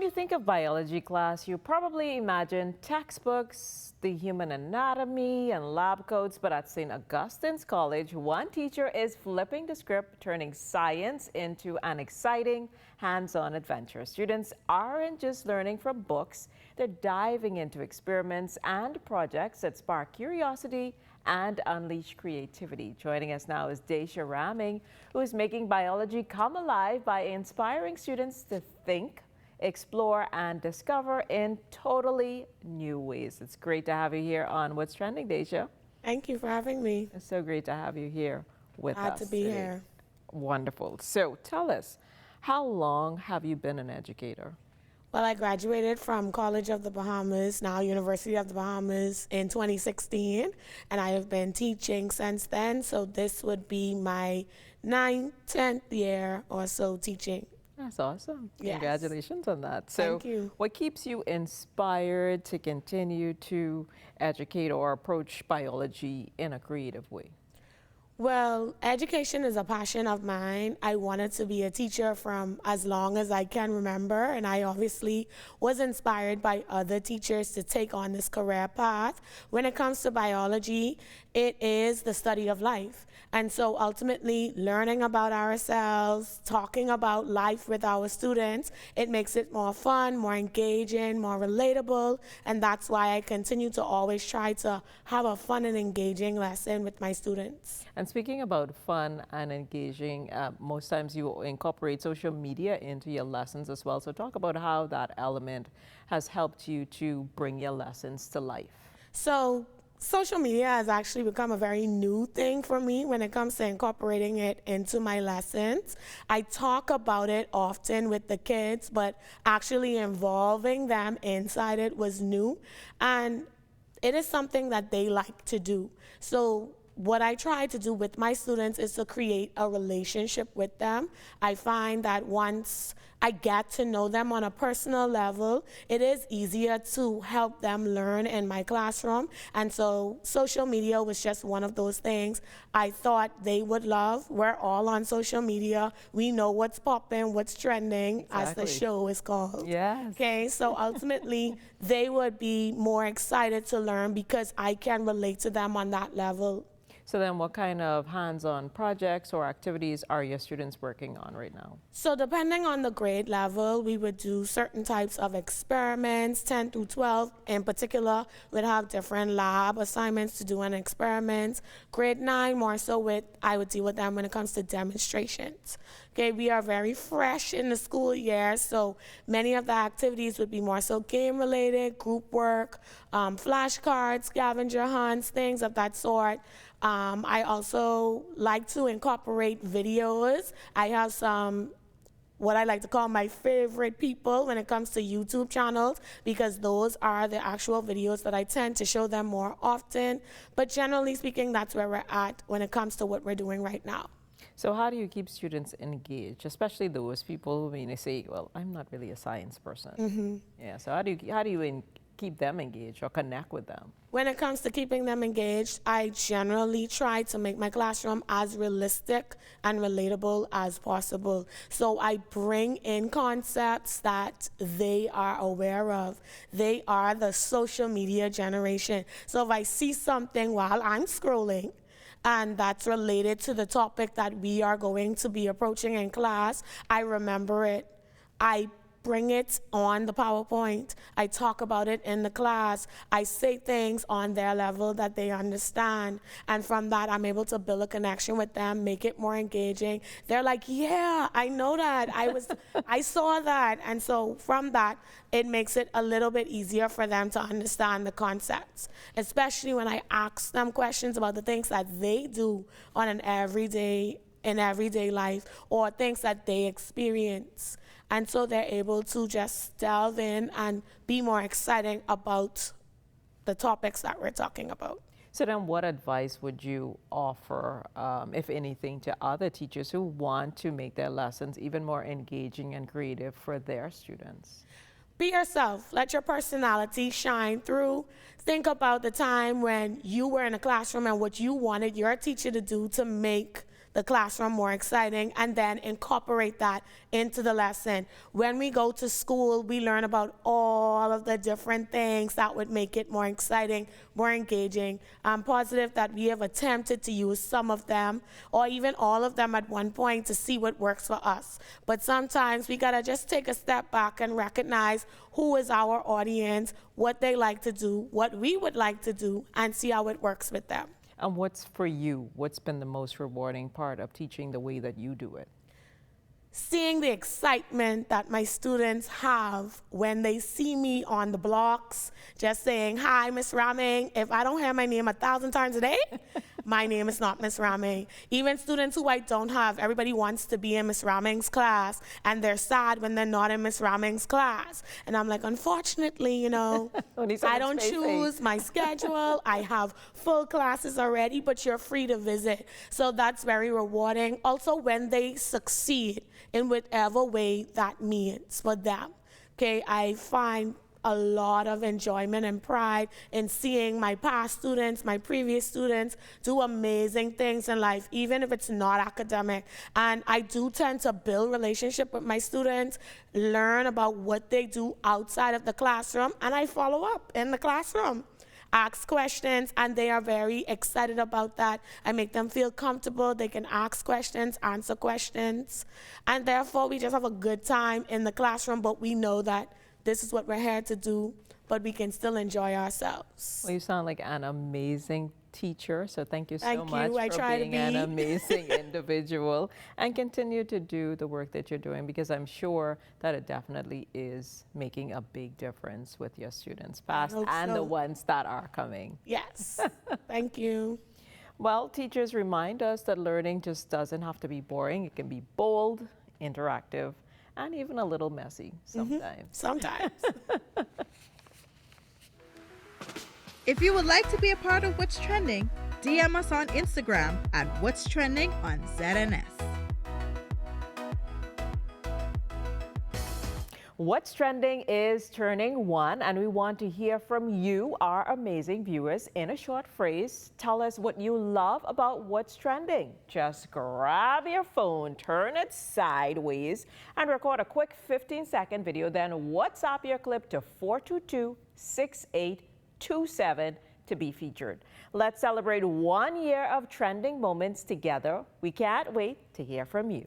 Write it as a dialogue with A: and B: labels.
A: When you think of biology class, you probably imagine textbooks, the human anatomy, and lab coats. But at St. Augustine's College, one teacher is flipping the script, turning science into an exciting, hands-on adventure. Students aren't just learning from books, they're diving into experiments and projects that spark curiosity and unleash creativity. Joining us now is Rahming, who is making biology come alive by inspiring students to think, explore, and discover in totally new ways. It's great to have you here on What's Trending, Deja.
B: Thank you for having me.
A: It's so great to have you here with us.
B: Glad to be here.
A: Wonderful. So tell us, how long have you been an educator?
B: Well, I graduated from College of the Bahamas, now University of the Bahamas, in 2016, and I have been teaching since then. So this would be my 9th, 10th year or so teaching.
A: That's awesome.
B: Yes.
A: Congratulations on that. So
B: Thank you.
A: what keeps you inspired to continue to educate or approach biology in a creative way?
B: Well, education is a passion of mine. I wanted to be a teacher from as long as I can remember, and I obviously was inspired by other teachers to take on this career path. When it comes to biology, it is the study of life. And so ultimately, learning about ourselves, talking about life with our students, it makes it more fun, more engaging, more relatable, and that's why I continue to always try to have a fun and engaging lesson with my students.
A: And speaking about fun and engaging, most times you incorporate social media into your lessons as well. So talk about how that element has helped you to bring your lessons to life.
B: So social media has actually become a very new thing for me when it comes to incorporating it into my lessons. I talk about it often with the kids, but actually involving them inside it was new. And it is something that they like to do. So what I try to do with my students is to create a relationship with them. I find that once I get to know them on a personal level, it is easier to help them learn in my classroom. And so social media was just one of those things I thought they would love. We're all on social media. We know what's popping, what's trending, as the show is called.
A: Yes.
B: Okay, so ultimately, they would be more excited to learn because I can relate to them on that level.
A: So then what kind of hands-on projects or activities are your students working on right now?
B: So depending on the grade level, we would do certain types of experiments. 10 through 12 in particular would have different lab assignments to do an experiment. Grade 9 more so I would deal with them when it comes to demonstrations. Okay, we are very fresh in the school year, so many of the activities would be more so game related, group work, flashcards, scavenger hunts, things of that sort. I also like to incorporate videos. I have some what I like to call my favorite people when it comes to YouTube channels, because those are the actual videos that I tend to show them more often. But generally speaking, that's where we're at when it comes to what we're doing right now.
A: So how do you keep students engaged, especially those people who may say, well, I'm not really a science person.
B: Mm-hmm.
A: Yeah, so how do you keep them engaged or connect with them?
B: When it comes to keeping them engaged, I generally try to make my classroom as realistic and relatable as possible. So I bring in concepts that they are aware of. They are the social media generation. So if I see something while I'm scrolling, and that's related to the topic that we are going to be approaching in class, I remember it. I bring it on the PowerPoint. I talk about it in the class. I say things on their level that they understand. And from that, I'm able to build a connection with them, make it more engaging. They're like, yeah, I know that. I saw that. And so from that, it makes it a little bit easier for them to understand the concepts, especially when I ask them questions about the things that they do on in everyday life, or things that they experience. And so they're able to just delve in and be more exciting about the topics that we're talking about.
A: So then what advice would you offer, if anything, to other teachers who want to make their lessons even more engaging and creative for their students?
B: Be yourself. Let your personality shine through. Think about the time when you were in a classroom and what you wanted your teacher to do to make the classroom more exciting, and then incorporate that into the lesson. When we go to school, we learn about all of the different things that would make it more exciting, more engaging. I'm positive that we have attempted to use some of them, or even all of them at one point, to see what works for us. But sometimes we gotta just take a step back and recognize who is our audience, what they like to do, what we would like to do, and see how it works with them.
A: And what's for you? What's been the most rewarding part of teaching the way that you do it?
B: Seeing the excitement that my students have when they see me on the blocks, just saying, "Hi, Miss Rahming." If I don't hear my name 1,000 times a day, my name is not Miss Rahming. Even students who I don't have, everybody wants to be in Miss Rahming's class, and they're sad when they're not in Miss Rahming's class. And I'm like, unfortunately, you know, I don't choose my schedule. I have full classes already, but you're free to visit. So that's very rewarding. Also, when they succeed in whatever way that means for them. Okay, I find a lot of enjoyment and pride in seeing my past students, my previous students do amazing things in life, even if it's not academic. And I do tend to build relationship with my students, learn about what they do outside of the classroom, and I follow up in the classroom. Ask questions, and they are very excited about that. I make them feel comfortable. They can ask questions, answer questions, and therefore we just have a good time in the classroom, but we know that this is what we're here to do, but we can still enjoy ourselves.
A: Well, you sound like an amazing teacher, so thank you so
B: Thank
A: much
B: you. I
A: for
B: try to
A: being an
B: be.
A: amazing individual, and continue to do the work that you're doing, because I'm sure that it definitely is making a big difference with your students, past and the ones that are coming.
B: Yes. Thank you.
A: Well, teachers remind us that learning just doesn't have to be boring. It can be bold, interactive, and even a little messy sometimes.
B: Sometimes.
C: If you would like to be a part of What's Trending, DM us on Instagram at What's Trending on ZNS.
A: What's Trending is turning 1, and we want to hear from you, our amazing viewers. In a short phrase, tell us what you love about What's Trending. Just grab your phone, turn it sideways, and record a quick 15-second video. Then WhatsApp your clip to 422-6827 to be featured. Let's celebrate 1 year of trending moments together. We can't wait to hear from you.